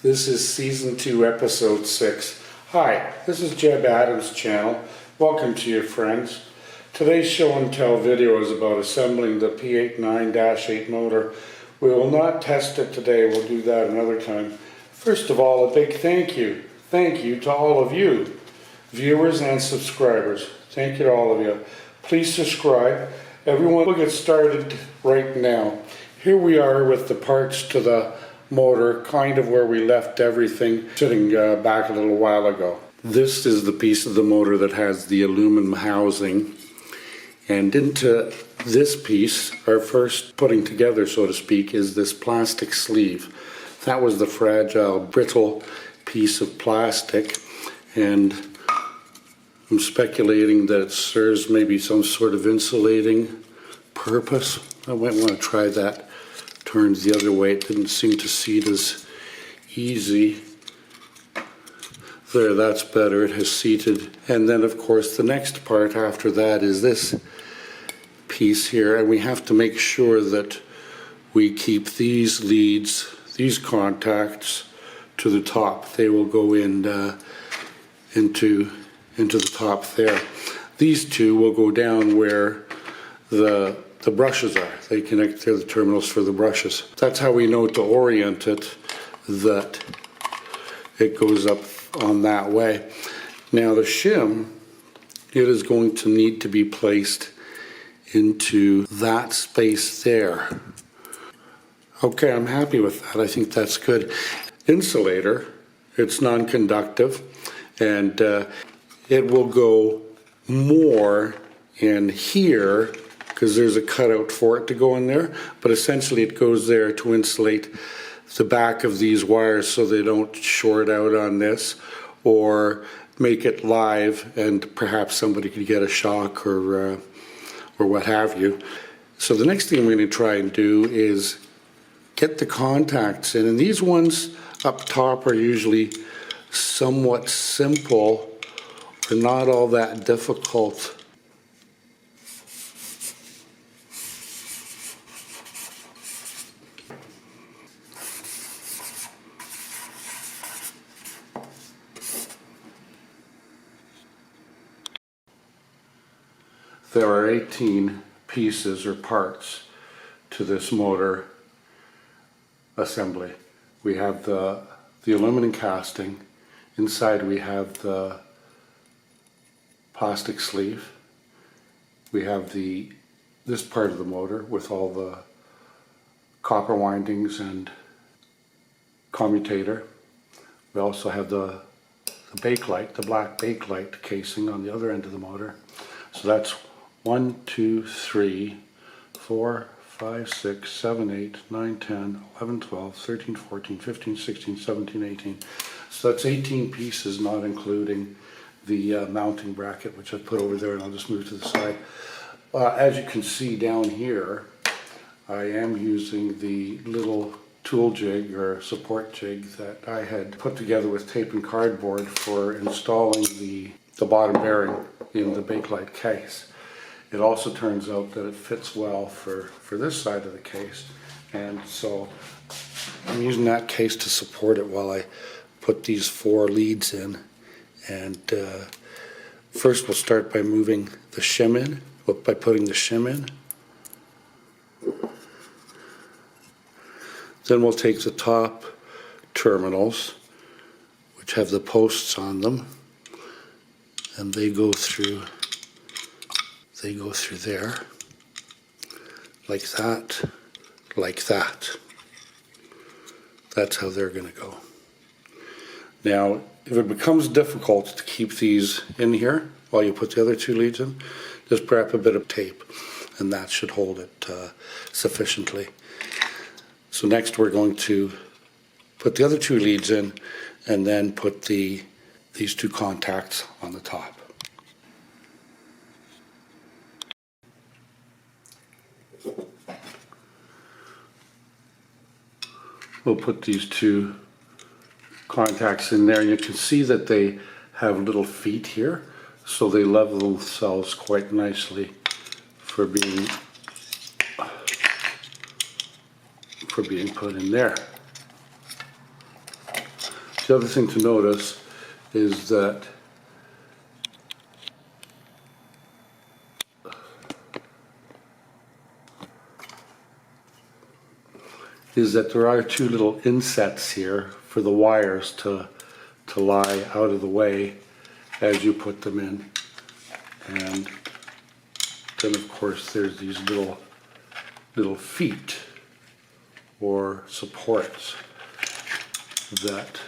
This is Season 2, Episode 6. Hi, this is Jebb Adams' channel. Welcome to you, friends. Today's show and tell video is about assembling the P89-8 motor. We will not test it today, we'll do that another time. First of all, a big thank you. Thank you to all of you, viewers and subscribers. Thank you to all of you. Please subscribe. Everyone will get started right now. Here we are with the parts to the motor, kind of where we left everything, sitting back a little while ago. This is the piece of the motor that has the aluminum housing, and into this piece, our first putting together, so to speak, is this plastic sleeve. That was the fragile, brittle piece of plastic, and I'm speculating that it serves maybe some sort of insulating purpose. I might want to try that. Turns the other way, it didn't seem to seat as easy. There, that's better, it has seated. And then of course the next part after that is this piece here, and we have to make sure that we keep these leads, these contacts, to the top. They will go in into the top there. These two will go down where the brushes are. They connect to the terminals for the brushes. That's how we know to orient it, that it goes up on that way. Now the shim, it is going to need to be placed into that space there. Okay, I'm happy with that. I think that's good. Insulator, it's non-conductive, and it will go more in here because there's a cutout for it to go in there, but essentially it goes there to insulate the back of these wires so they don't short out on this or make it live and perhaps somebody could get a shock or what have you. So the next thing I'm going to try and do is get the contacts in, and these ones up top are usually somewhat simple or not all that difficult. There are 18 pieces or parts to this motor assembly. We have the aluminum casting. Inside we have the plastic sleeve. We have this part of the motor with all the copper windings and commutator. We also have the bakelite, the black bakelite casing on the other end of the motor. So that's 1, 2, 3, 4, 5, 6, 7, 8, 9, 10, 11, 12, 13, 14, 15, 16, 17, 18. So that's 18 pieces, not including the mounting bracket, which I put over there, and I'll just move to the side. As you can see down here, I am using the little tool jig or support jig that I had put together with tape and cardboard for installing the bottom bearing in the bakelite case. It also turns out that it fits well for this side of the case, and so I'm using that case to support it while I put these 4 leads in. And first we'll start by moving the shim in, by putting the shim in. Then we'll take the top terminals, which have the posts on them, and they go through there, like that, like that. That's how they're going to go. Now, if it becomes difficult to keep these in here while you put the other 2 leads in, just wrap a bit of tape, and that should hold it sufficiently. So next we're going to put the other 2 leads in, and then put these 2 contacts on the top. We'll put these 2 contacts in there, and you can see that they have little feet here, so they level themselves quite nicely for being put in there. The other thing to notice is that there are two little insets here for the wires to lie out of the way as you put them in. And then of course there's these little feet or supports that